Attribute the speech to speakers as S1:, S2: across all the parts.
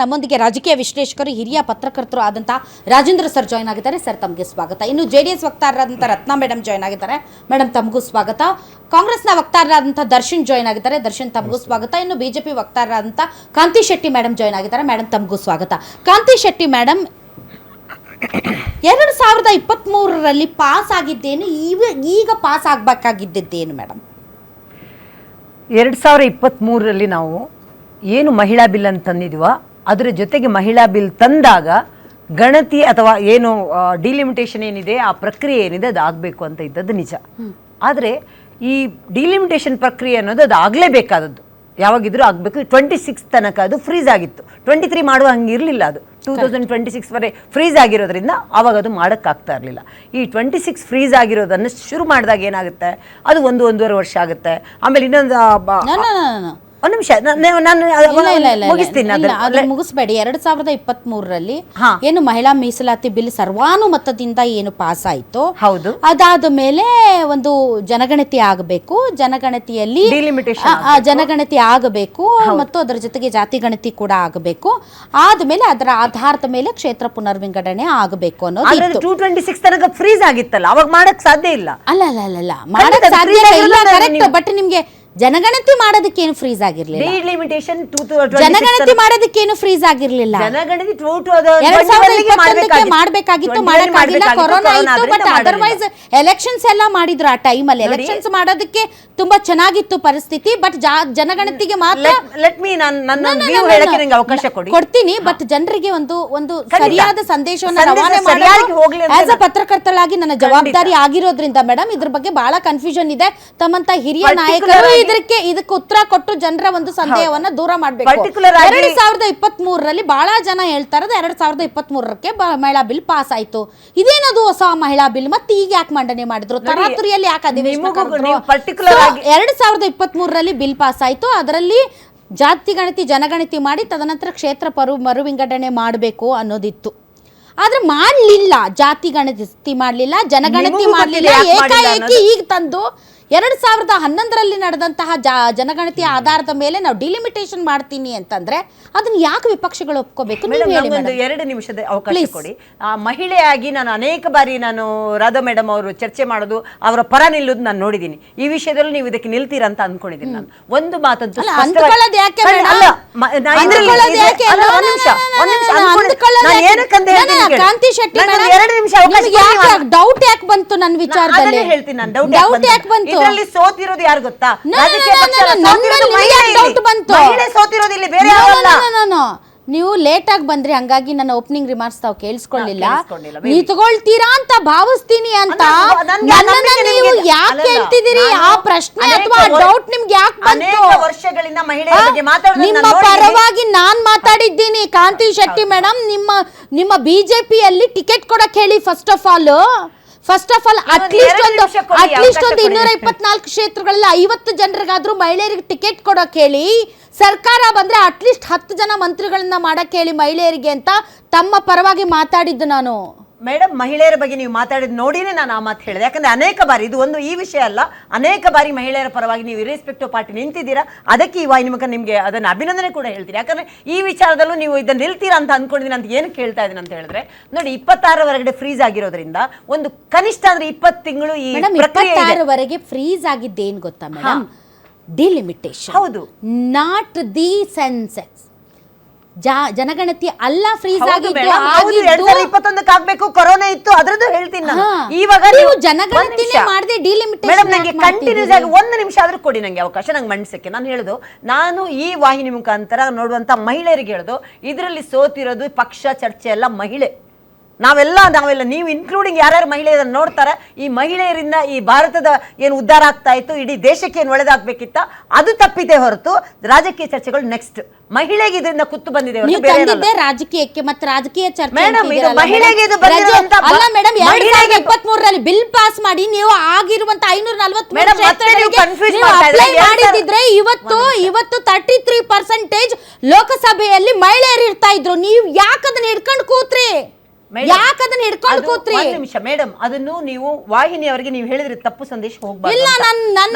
S1: ನಮ್ಮೊಂದಿಗೆ ರಾಜಕೀಯ ವಿಶ್ಲೇಷಕರು ಹಿರಿಯ ಪತ್ರಕರ್ತರು ಆದಂತ ರಾಜೇಂದ್ರ ಸರ್ ಜಾಯ್ನ್ ಆಗಿದ್ದಾರೆ. ಸರ್ ತಮಗೆ ಸ್ವಾಗತ. ಇನ್ನು ಜೆಡಿಎಸ್ ವಕ್ತಾರರಾದಂಥ ರತ್ನಾ ಮೇಡಮ್ ಜಾಯ್ನ್ ಆಗಿದ್ದಾರೆ. ಮೇಡಮ್ ತಮಗೂ ಸ್ವಾಗತ. ಕಾಂಗ್ರೆಸ್ನ ವಕ್ತಾರರಾದಂಥ ದರ್ಶನ್ ಜಾಯ್ನ್ ಆಗಿದ್ದಾರೆ. ದರ್ಶನ್ ತಮಗೂ ಸ್ವಾಗತ. ಇನ್ನು ಬಿಜೆಪಿ ವಕ್ತಾರರಾದಂಥ ಕಾಂತಿ ಶೆಟ್ಟಿ ಮೇಡಮ್ ಜಾಯ್ನ್ ಆಗಿದ್ದಾರೆ. ಮೇಡಮ್ ತಮಗೂ ಸ್ವಾಗತ. ಕಾಂತಿ ಶೆಟ್ಟಿ ಮೇಡಮ್, 2023ರಲ್ಲಿ ಪಾಸ್ ಆಗಿದ್ದೇನು, ಈಗ ಪಾಸ್ ಆಗಬೇಕಾಗಿದ್ದೇನು ಮೇಡಮ್?
S2: 2023ರಲ್ಲಿ ನಾವು ಏನು ಮಹಿಳಾ ಬಿಲ್ ಅಂತ ತಂದಿದ್ವೋ ಅದರ ಜೊತೆಗೆ ಮಹಿಳಾ ಬಿಲ್ ತಂದಾಗ ಗಣತಿ ಅಥವಾ ಏನು ಡಿಲಿಮಿಟೇಷನ್ ಏನಿದೆ ಆ ಪ್ರಕ್ರಿಯೆ ಏನಿದೆ ಅದು ಆಗಬೇಕು ಅಂತ ಇದ್ದದ್ದು ನಿಜ. ಆದರೆ ಈ ಡಿಲಿಮಿಟೇಷನ್ ಪ್ರಕ್ರಿಯೆ ಅನ್ನೋದು ಅದು ಆಗಲೇಬೇಕಾದದ್ದು, ಯಾವಾಗಿದ್ರೂ ಆಗಬೇಕು. 26 ತನಕ ಅದು ಫ್ರೀಸ್ ಆಗಿತ್ತು. 23 ಮಾಡುವ ಹಂಗೆ ಇರಲಿಲ್ಲ. ಅದು 2026 ವರೆ ಫ್ರೀಸ್ ಆಗಿರೋದ್ರಿಂದ ಆವಾಗ ಅದು ಮಾಡೋಕ್ಕಾಗ್ತಾ ಇರಲಿಲ್ಲ. ಈ 26 ಫ್ರೀಸ್ ಆಗಿರೋದನ್ನು ಶುರು ಮಾಡಿದಾಗ ಏನಾಗುತ್ತೆ, ಅದು 1-1.5 ವರ್ಷ ಆಗುತ್ತೆ. ಆಮೇಲೆ ಇನ್ನೊಂದು ಒಂದು ನಿಮಿಷ
S1: ಮುಗಿಸ್ಬೇಡಿ. 2023ರಲ್ಲಿ ಏನು ಮಹಿಳಾ ಮೀಸಲಾತಿ ಬಿಲ್ ಸರ್ವಾನುಮತದಿಂದ ಏನು ಪಾಸ್ ಆಯ್ತು,
S2: ಹೌದು,
S1: ಅದಾದ ಮೇಲೆ ಒಂದು ಜನಗಣತಿ ಆಗಬೇಕು. ಜನಗಣತಿಯಲ್ಲಿ ಜನಗಣತಿ ಆಗಬೇಕು ಮತ್ತು ಅದರ ಜೊತೆಗೆ ಜಾತಿ ಗಣತಿ ಕೂಡ ಆಗಬೇಕು. ಆದ್ಮೇಲೆ ಅದರ ಆಧಾರದ ಮೇಲೆ ಕ್ಷೇತ್ರ ಪುನರ್ವಿಂಗಡಣೆ ಆಗಬೇಕು ಅನ್ನೋದು
S2: 226 ತನಕ ಫ್ರೀಸ್ ಆಗಿತ್ತಲ್ಲ, ಅವಾಗ ಮಾಡಕ್ ಸಾಧ್ಯ ಇಲ್ಲ.
S1: ಅಲ್ಲ ಮಾಡಕ್ ಸಾಧ್ಯ ಇಲ್ಲ, ಕರೆಕ್ಟ್. ಬಟ್ ನಿಮ್ಗೆ ಜನಗಣತಿ ಮಾಡೋದಕ್ಕೇನು ಫ್ರೀಸ್ ಆಗಿರ್ಲಿಲ್ಲ. ಜನಗಣತಿ ಮಾಡೋದಕ್ಕೇನು ಫ್ರೀಸ್ ಆಗಿರ್ಲಿಲ್ಲ. 2020 ಮಾಡಬೇಕಾಗಿತ್ತು, ಮಾಡಕ್ಕಾಗಿಲ್ಲ, ಕೊರೋನಾ ಇತ್ತು. ಬಟ್ ಅದರ್ವೈಸ್ ಎಲೆಕ್ಷನ್ಸ್ ಎಲ್ಲ ಮಾಡಿದ್ರು. ಆ ಟೈಮಲ್ಲಿ ಎಲೆಕ್ಷನ್ಸ್ ಮಾಡೋದಕ್ಕೆ ತುಂಬಾ ಚೆನ್ನಾಗಿತ್ತು ಪರಿಸ್ಥಿತಿ. ಬಟ್ ಜನಗಣತಿಗೆ ಮಾತ್ರ ಕೊಡ್ತೀನಿ. ಬಟ್ ಜನರಿಗೆ ಒಂದು ಸರಿಯಾದ ಸಂದೇಶವನ್ನು ರವಾನೆ ಮಾಡೋದು ಆಸ್ ಅ ಪತ್ರಕರ್ತಳಾಗಿ ನನ್ನ ಜವಾಬ್ದಾರಿ ಆಗಿರೋದ್ರಿಂದ ಮೇಡಮ್ ಇದ್ರ ಬಗ್ಗೆ ಬಹಳ ಕನ್ಫ್ಯೂಷನ್ ಇದೆ. ತಮ್ಮಂತ ಹಿರಿಯ ನಾಯಕರು ಇದಕ್ಕೆ ಉತ್ತರ ಕೊಟ್ಟು ಜನರ ಒಂದು ಸಂದೇಹವನ್ನ ದೂರ ಮಾಡಬೇಕು. 2023ರಲ್ಲಿ ಬಹಳ ಜನ ಹೇಳ್ತಾ ಇರೋದು 2023ಕ್ಕೆ ಮಹಿಳಾ ಬಿಲ್ ಪಾಸ್ ಆಯ್ತು. ಇದೇನದು ಹೊಸ ಮಹಿಳಾ ಬಿಲ್, ಮತ್ತೆ ಈಗ ಯಾಕೆ ಮಂಡನೆ ಮಾಡಿದ್ರು, ತರಾತುರಿಯಲ್ಲಿ ಯಾಕೆ ಅಧಿವೇಶನ ಕರೆದ್ರು? 2023ರಲ್ಲಿ ಬಿಲ್ ಪಾಸ್ ಆಯ್ತು. ಅದರಲ್ಲಿ ಜಾತಿ ಗಣತಿ ಜನಗಣತಿ ಮಾಡಿ ತದನಂತರ ಕ್ಷೇತ್ರ ಮರುವಿಂಗಡಣೆ ಮಾಡಬೇಕು ಅನ್ನೋದಿತ್ತು. ಆದ್ರೆ ಮಾಡ್ಲಿಲ್ಲ, ಜಾತಿ ಗಣತಿ ಮಾಡ್ಲಿಲ್ಲ, ಜನಗಣತಿ ಮಾಡ್ಲಿಲ್ಲ. ಏಕಾಏಕಿ ಈಗ ತಂದು 2011ರಲ್ಲಿ ನಡೆದಂತಹ ಜನಗಣತಿಯ ಆಧಾರದ ಮೇಲೆ ನಾವು ಡಿಲಿಮಿಟೇಷನ್ ಮಾಡ್ತೀನಿ ಅಂತಂದ್ರೆ ಅದನ್ನ ಯಾಕೆ ವಿಪಕ್ಷಗಳು ಒಪ್ಕೋಬೇಕು?
S2: 2 ನಿಮಿಷದ ಅವಕಾಶ ಕೊಡಿ. ಮಹಿಳೆಯಾಗಿ ನಾನು ಅನೇಕ ಬಾರಿ ರಾಧಾ ಮೇಡಮ್ ಅವರು ಚರ್ಚೆ ಮಾಡೋದು, ಅವರ ಪರ ನಿಲ್ಲೋದು ನಾನು ನೋಡಿದ್ದೀನಿ. ಈ ವಿಷಯದಲ್ಲಿ ನೀವು ಇದಕ್ಕೆ ನಿಲ್ತೀರಾ ಅಂತ ಅನ್ಕೊಂಡಿದ್ದೀನಿ. ನಾನು ಒಂದು ಮಾತಂತೂ
S1: ಕಾಂತಿ ಶೆಟ್ಟಿ ಡೌಟ್ ಯಾಕೆ ಬಂತು ನನ್ನ ವಿಚಾರದಲ್ಲಿ?
S2: ಹೇಳ್ತೀನಿ ನಾನು ಡೌಟ್ ಯಾಕೆ ಬಂತು. ಸೋತಿರೋದು ಯಾರು ಗೊತ್ತಾ? ಸೋತಿರೋದು ಇಲ್ಲಿ ಬೇರೆ
S1: ನೀವು ಲೇಟ್ ಆಗಿ ಬಂದ್ರಿ, ಹಂಗಾಗಿ ನನ್ನ ಓಪನಿಂಗ್ ರಿಮಾರ್ಕ್ಸ್ ತಾವು ಕೇಳಿಸ್ಕೊಳ್ಳಿಲ್ಲ. ನೀವು ತಗೊಳ್ತೀರಾ ಅಂತ ಭಾವಿಸ್ತೀನಿ ಅಂತ ನನ್ನನ್ನ ನೀವು ಯಾಕೆ ಕೇಳ್ತಿದ್ದೀರಿ? ಆ ಪ್ರಶ್ನೆ ಅಥವಾ ಡೌಟ್ ನಿಮ್ಗೆ ಯಾಕೆ ಬಂತು?
S2: ವರ್ಷಗಳಿಂದ ಮಹಿಳೆಯರ ಬಗ್ಗೆ ಮಾತಾಡೋದು
S1: ನಿಮ್ಮ ಪರವಾಗಿ ನಾನ್ ಮಾತಾಡಿದ್ದೀನಿ. ಕಾಂತಿ ಶೆಟ್ಟಿ ಮೇಡಮ್, ನಿಮ್ಮ ಬಿಜೆಪಿಯಲ್ಲಿ ಟಿಕೆಟ್ ಕೊಡಕ್ ಹೇಳಿ. ಫಸ್ಟ್ ಆಫ್ ಆಲ್ ಅಟ್ಲೀಸ್ಟ್ ಒಂದು 224 ಕ್ಷೇತ್ರಗಳಲ್ಲಿ 50 ಜನರಿಗಾದ್ರೂ ಮಹಿಳೆಯರಿಗೆ ಟಿಕೆಟ್ ಕೊಡೋಕೆ ಹೇಳಿ. ಸರ್ಕಾರ ಬಂದ್ರೆ ಅಟ್ಲೀಸ್ಟ್ 10 ಜನ ಮಂತ್ರಿಗಳನ್ನ ಮಾಡಕ್ ಹೇಳಿ ಮಹಿಳೆಯರಿಗೆ ಅಂತ ತಮ್ಮ ಪರವಾಗಿ ಮಾತಾಡಿದ್ದು ನಾನು.
S2: ಮೇಡಮ್, ಮಹಿಳೆಯರ ಬಗ್ಗೆ ನೀವು ಮಾತಾಡಿದ್ ನೋಡಿನೇ ನಾನು ಆ ಮಾತು ಹೇಳಿದೆ. ಯಾಕಂದ್ರೆ ಅನೇಕ ಬಾರಿ ಇದು ಒಂದು ಈ ವಿಷಯ ಅಲ್ಲ, ಅನೇಕ ಬಾರಿ ಮಹಿಳೆಯರ ಪರವಾಗಿ ನೀವು ಇರ್ರೆಸ್ಪೆಕ್ಟಿವ್ ಪಾರ್ಟಿ ನಿಂತಿದ್ದೀರಾ. ಅದಕ್ಕೆ ಈ ವಾಹಿನಿ ನಿಮಗೆ ಅದನ್ನು ಅಭಿನಂದನೆ ಕೂಡ ಹೇಳ್ತೀರಿ. ಯಾಕಂದ್ರೆ ಈ ವಿಚಾರದಲ್ಲೂ ನೀವು ಇದನ್ನು ನಿಲ್ತೀರಾ ಅಂತ ಅನ್ಕೊಂಡಿದ್ದೀನಿ. ಅಂತ ಏನು ಕೇಳ್ತಾ ಇದ್ದೀನಿ ಅಂತ ಹೇಳಿದ್ರೆ, ನೋಡಿ 26ರವರೆಗೆ ಫ್ರೀಸ್ ಆಗಿರೋದ್ರಿಂದ ಒಂದು ಕನಿಷ್ಠ ಅಂದ್ರೆ 20 ತಿಂಗಳು ಈ
S1: 26ರವರೆಗೆ ಫ್ರೀಸ್ ಆಗಿದ್ದೇನು ಗೊತ್ತಾ ಮೇಡಮ್? ಡಿಲಿಮಿಟೇಷನ್.
S2: ಹೌದು,
S1: ನಾಟ್ ದಿ ಸೆನ್ಸಸ್. ಜನಗಣತಿ ಅಲ್ಲ ಫ್ರೀಸ್ ಆಗಿದ್ದು.
S2: 2021ಕ್ಕೆ ಆಗ್ಬೇಕು, ಕೊರೋನಾ ಇತ್ತು, ಅದ್ರದ್ದು ಹೇಳ್ತೀನಿ ನಾನು. ಇವಾಗ
S1: ನೀವು ಜನಗಣತಿನೇ ಮಾಡದೆ ಡಿಲಿಮಿಟೇಷನ್.
S2: ಮೇಡಮ್, ನನಗೆ ಕಂಟಿನ್ಯೂಸ್ ಆಗಿ 1 ನಿಮಿಷ ಆದ್ರೂ ಕೊಡಿ ನಂಗೆ ಅವಕಾಶ, ನಂಗೆ ಮಂಡಿಸಕ್ಕೆ. ನಾನು ಹೇಳುದು, ನಾನು ಈ ವಾಹಿನಿ ಮುಖಾಂತರ ನೋಡುವಂತ ಮಹಿಳೆಯರಿಗೆ ಹೇಳುದು, ಇದರಲ್ಲಿ ಸೋತಿರೋದು ಪಕ್ಷ ಚರ್ಚೆ ಎಲ್ಲ ಮಹಿಳೆ. ನಾವೆಲ್ಲ ನೀವು ಇನ್ಕ್ಲೂಡಿಂಗ್ ಯಾರ್ಯಾರು ಮಹಿಳೆಯರನ್ನು ನೋಡ್ತಾರೆ, ಈ ಮಹಿಳೆಯರಿಂದ ಈ ಭಾರತದ ಏನು ಉದ್ಧಾರ ಆಗ್ತಾ ಇತ್ತು, ಇಡೀ ದೇಶಕ್ಕೆ ಏನು ಒಳ್ಳೆದಾಗಬೇಕಿತ್ತ, ಅದು ತಪ್ಪಿದೆ ಹೊರತು ರಾಜಕೀಯ ಚರ್ಚೆಗಳು ನೆಕ್ಸ್ಟ್. ಮಹಿಳೆಗೆ ಇದರಿಂದ ಕುತ್ತು ಬಂದಿದೆ
S1: ರಾಜಕೀಯಕ್ಕೆ ಮತ್ತೆ ರಾಜಕೀಯ ಚರ್ಚೆ.
S2: ಮಹಿಳೆಗೆ ಇದು
S1: ಅಲ್ಲ ಮೇಡಮ್, 2023ರಲ್ಲಿ ಬಿಲ್ ಪಾಸ್ ಮಾಡಿ ನೀವು ಆಗಿರುವಂತ 543 ಮಾಡಿದ್ರೆ ಇವತ್ತು 33% ಲೋಕಸಭೆಯಲ್ಲಿ ಮಹಿಳೆಯರು ಇರ್ತಾ ಇದ್ರು. ನೀವು ಯಾಕೆ ಅದನ್ನ ಹಿಡ್ಕೊಂಡು ಕೂತ್ರಿ? ಯಾಕೆ ಅದನ್ನ ಹಿಡ್ಕೊಂಡು ಕೂತ್ರಿ?
S2: ಒಂದ್ ನಿಮಿಷ ಮೇಡಮ್, ಅದನ್ನು ನೀವು ವಾಹಿನಿಯವರಿಗೆ ನೀವು ಹೇಳಿದ್ರೆ ತಪ್ಪು ಸಂದೇಶ ಹೋಗ್ಬಾರ್ದು
S1: ಇಲ್ಲ,
S2: ಅಂತ.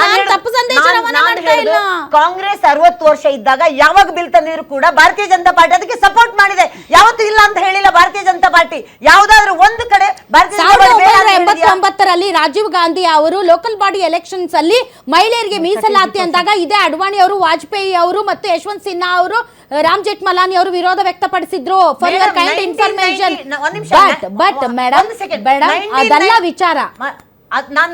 S1: ನಾನು ತಪ್ಪು ಸಂದೇಶ ರವಾನೆ
S2: ನಾನು
S1: ಮಾಡ್ತಾ ಇಲ್ಲ.
S2: ಕಾಂಗ್ರೆಸ್ 60 ವರ್ಷ ಇದ್ದಾಗ ಯಾವಾಗ ಬಿಲ್ ತಂದಿದ್ರು ಕೂಡ ಭಾರತೀಯ ಜನತಾ ಪಾರ್ಟಿ ಅದಕ್ಕೆ ಸಪೋರ್ಟ್ ಮಾಡಿದೆ. ಯಾವತ್ತೂ ಇಲ್ಲ ಅಂತ ಹೇಳಿಲ್ಲ ಭಾರತೀಯ ಜನತಾ ಪಾರ್ಟಿ. ಯಾವ್ದಾದ್ರು ಒಂದು ಕಡೆ ಭಾರತೀಯ ಜನತಾ ಪಾರ್ಟಿ ಬೇಡ ಅಂತ ಹೇಳಿದ್ಯಾ?
S1: 1989ರಲ್ಲಿ ರಾಜೀವ್ ಗಾಂಧಿ ಅವರು ಲೋಕಲ್ ಬಾಡಿ ಎಲೆಕ್ಷನ್ಸ್ ಅಲ್ಲಿ ಮಹಿಳೆಯರಿಗೆ ಮೀಸಲಾತಿ ಅಂದಾಗ ಇದೇ ಅಡ್ವಾಣಿ ಅವರು, ವಾಜಪೇಯಿ ಅವರು ಮತ್ತು ಯಶವಂತ್ ಸಿನ್ಹಾ ಅವರು, ರಾಮ್ ಜೇಠ್ಮಲಾನಿ ಅವರು ವಿರೋಧ ವ್ಯಕ್ತಪಡಿಸಿದ್ರು. For your kind information. But madam ಅದೆಲ್ಲ ವಿಚಾರ.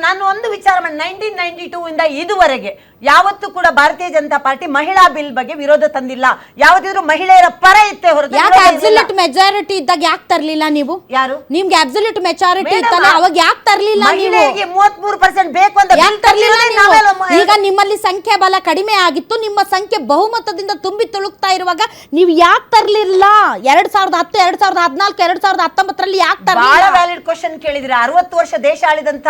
S2: ನಾನು ಒಂದು ವಿಚಾರ ಮಾಡಿ 1992 ಇಂದ ಇದುವರೆಗೆ ಯಾವತ್ತೂ ಕೂಡ ಭಾರತೀಯ ಜನತಾ ಪಾರ್ಟಿ ಮಹಿಳಾ ಬಿಲ್ ಬಗ್ಗೆ ವಿರೋಧ ತಂದಿಲ್ಲ. ಯಾವತ್ತಿದ್ರು ಮಹಿಳೆಯರ ಪರ ಇತ್ತೆ ಹೊರತು
S1: ಯಾಕೆ ಅಬ್ಸಲ್ಯೂಟ್ ಮೆಜಾರಿಟಿ ಇದ್ದಾಗ ಯಾಕೆ ತರ್ಲಿಲ್ಲ ನೀವು?
S2: ಯಾರು
S1: ನಿಮ್ಗೆ ಅಬ್ಸಲ್ಯೂಟ್ ಮೆಜಾರಿಟಿ ಇತ್ತಲ್ಲ, ಅವಾಗ ಯಾಕೆ ತರ್ಲಿಲ್ಲ ನೀವು?
S2: 33% ಬೇಕು ಅಂತ
S1: ಯಾಕೆ ತರ್ಲಿಲ್ಲ ನೀವು? ಈಗ ನಿಮ್ಮಲ್ಲಿ ಸಂಖ್ಯೆ ಬಲ ಕಡಿಮೆ ಆಗಿತ್ತು, ನಿಮ್ಮ ಸಂಖ್ಯೆ ಬಹುಮತದಿಂದ ತುಂಬಿ ತುಳುಕ್ತಾ ಇರುವಾಗ ನೀವು ಯಾಕೆ ತರ್ಲಿಲ್ಲ? 2010, 2014, 2019ರಲ್ಲಿ ಯಾಕೆ ತರ್ಲಿಲ್ಲ?
S2: ಬಹಳ ವ್ಯಾಲಿಡ್ ಕ್ವಶನ್ ಕೇಳಿದ್ರೆ. 60 ವರ್ಷ ದೇಶ ಆಳಿದಂತ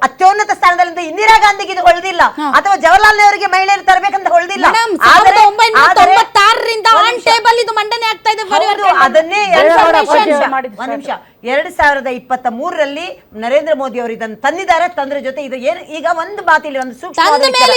S2: ಅತ್ಯುನ್ನತ ಸ್ಥಾನದಲ್ಲಿ ಇಂದಿರಾ ಗಾಂಧಿಗೆ ಇದು ಹೊಳೆದಿಲ್ಲ, ಅಥವಾ ಜವಾಹರ್ಲಾಲ್ ನೆಹರುಗೆ ಮಹಿಳೆಯರು ತರಬೇಕಂತ ಹೊಳೆದಿಲ್ಲ.
S1: 1996ರಿಂದ ಆನ್ ಟೇಬಲ್ ಇದು ಮಂಡನೆ ಆಗ್ತಾ ಇದೆ.
S2: ಅದನ್ನೇ 2023ರಲ್ಲಿ ನರೇಂದ್ರ ಮೋದಿ ಅವರು ಇದನ್ನು ತಂದಿದ್ದಾರೆ. ತಂದ್ರ ಜೊತೆ ಇದು ಏನು ಈಗ ಒಂದು ಮಾತಿಲ್ಲಿ ಒಂದು ಸೂಕ್ಷ್ಮ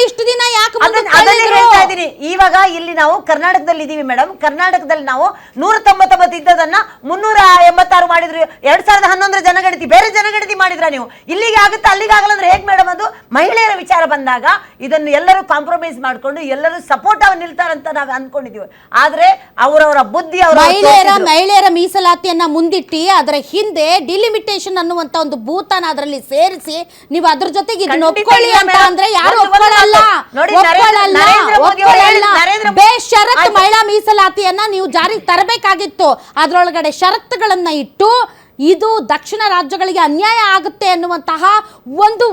S1: ಇಷ್ಟು ದಿನ ಯಾಕೆ
S2: ಅದನ್ನೇ ಹೇಳ್ತಾ ಇದ್ದೀನಿ. ಇವಾಗ ಇಲ್ಲಿ ನಾವು ಕರ್ನಾಟಕದಲ್ಲಿ ಇದೀವಿ ಮೇಡಮ್. ಕರ್ನಾಟಕದಲ್ಲಿ ನಾವು 199 ಇದ್ದದನ್ನ 386 ಮಾಡಿದ್ರು. 2011 ಜನಗಣತಿ ಬೇರೆ ಜನಗಣತಿ ಮಾಡಿದ್ರ ನೀವು? ಇಲ್ಲಿಗೆ ಆಗುತ್ತೆ ಅಲ್ಲಿಗೆ ಆಗಲ್ಲ ಅಂದ್ರೆ ಹೇಗ್ ಮೇಡಮ್? ಅದು ಮಹಿಳೆಯರ ವಿಚಾರ ಬಂದಾಗ ಇದನ್ನು ಎಲ್ಲರೂ ಕಾಂಪ್ರಮೈಸ್ ಮಾಡ್ಕೊಂಡು ಎಲ್ಲರೂ ಸಪೋರ್ಟ್ ಆಗಿ ನಿಲ್ತಾರಂತ ನಾವು ಅನ್ಕೊಂಡಿದೀವಿ. ಆದ್ರೆ ಅವರವರ ಬುದ್ಧಿ
S1: ಮಹಿಳೆಯರ ಮೀಸಲಾತಿಯನ್ನ ಮುಂದಿಟ್ಟಿ ಅದರ ಹಿಂದೆ ಡಿಲಿಮಿಟೇಷನ್ ಅನ್ನುವಂತ ಒಂದು ಭೂತನ ಅದರಲ್ಲಿ ಸೇರಿಸಿ ನೀವು ಅದ್ರ ಜೊತೆಗೆ ಇದನ್ನ ಒಪ್ಕೊಳ್ಳಿ ಅಂತ ಅಂದ್ರೆ ಯಾರು ಒಪ್ಕೊಳ್ಳಲ್ಲ. ಬೇಷರತ್ ಮಹಿಳಾ ಮೀಸಲಾತಿಯನ್ನ ನೀವು ಜಾರಿಗೆ ತರಬೇಕಾಗಿತ್ತು. ಅದ್ರೊಳಗಡೆ ಷರತ್ತುಗಳನ್ನ ಇಟ್ಟು ಇದು ದಕ್ಷಿಣ ರಾಜ್ಯಗಳಿಗೆ ಅನ್ಯಾಯ ಆಗುತ್ತೆ ಅನ್ನುವಂತಹ ಒಂದು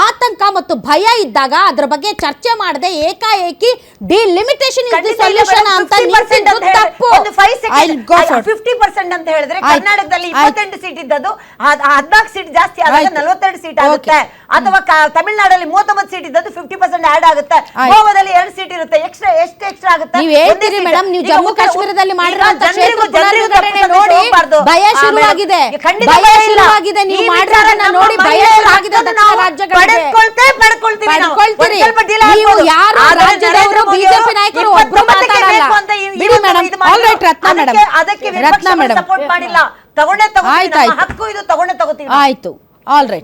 S1: ಆತಂಕ ಮತ್ತು ಭಯ ಇದ್ದಾಗ ಅದರ ಬಗ್ಗೆ ಚರ್ಚೆ ಮಾಡದೆ ಏಕಾಏಕಿ ಡಿಲಿಮಿಟೇಷನ್ ಇಸ್ ದಿ ಸೊಲ್ಯೂಷನ್ ಅಂತ ನಿಂತಿದ್ದು ತಪ್ಪು.
S2: 50% ಅಂತ ಹೇಳಿದ್ರೆ ಕರ್ನಾಟಕದಲ್ಲಿ 28 ಸೀಟ್ ಇದ್ದದ್ದು 14 ಸೀಟ್ ಜಾಸ್ತಿ ಆದಾಗ 42 ಸೀಟ್ ಆಗುತ್ತೆ. ಅಥವಾ ತಮಿಳುನಾಡಲ್ಲಿ 39 ಸೀಟ್ ಇದ್ದದ್ದು 50% ಆಡ್ ಆಗುತ್ತೆ. ಗೋವಾದಲ್ಲಿ 2 ಸೀಟ್ ಇರುತ್ತೆ. ಎಷ್ಟು ಎಕ್ಸ್ಟ್ರಾ ಆಗುತ್ತೆ?
S1: ನೀವು ಹೇಳ್ತೀರಿ ಮೇಡಮ್, ನೀವು ಜಮ್ಮು ಕಾಶ್ಮೀರದಲ್ಲಿ ಮಾಡಿರುವಂತ ಕ್ಷೇತ್ರ ಪುನರ್ವಿಂಗಡಣೆ ನೋಡಿ ಭಯ ಶುರುವಾಗಿದೆ. ಭಯ ಶುರುವಾಗಿದೆ. ನೀವು ಮಾಡಿರೋದನ್ನ ನೋಡಿ ಭಯ ಶುರುವಾಗಿದೆ. ದಕ್ಷಿಣ ರಾಜ್ಯಗಳಿಗೆ ಪಡ್ಕೊಳ್ತೀರಿ. ನೀವು ಯಾರು ರಾಜ್ಯದವರು ಬಿಜೆಪಿ ನಾಯಕರು ಒಬ್ರು ಮಾತಾಡಲ್ಲ. ಬಿಡಿ ಮೇಡಮ್. ಆಲ್ ರೈಟ್ ರತ್ನ ಮೇಡಮ್.
S2: ಅದಕ್ಕೆ ರತ್ನ ಮೇಡಮ್ ಸಪೋರ್ಟ್ ಮಾಡಿಲ್ಲ. ತಗೊಂಡೇ ತಗೋತೀವಿ. ಹಕ್ಕು ಇದು, ತಗೊಂಡೇ ತಗೋತೀವಿ.
S1: ಆಯ್ತು. All right.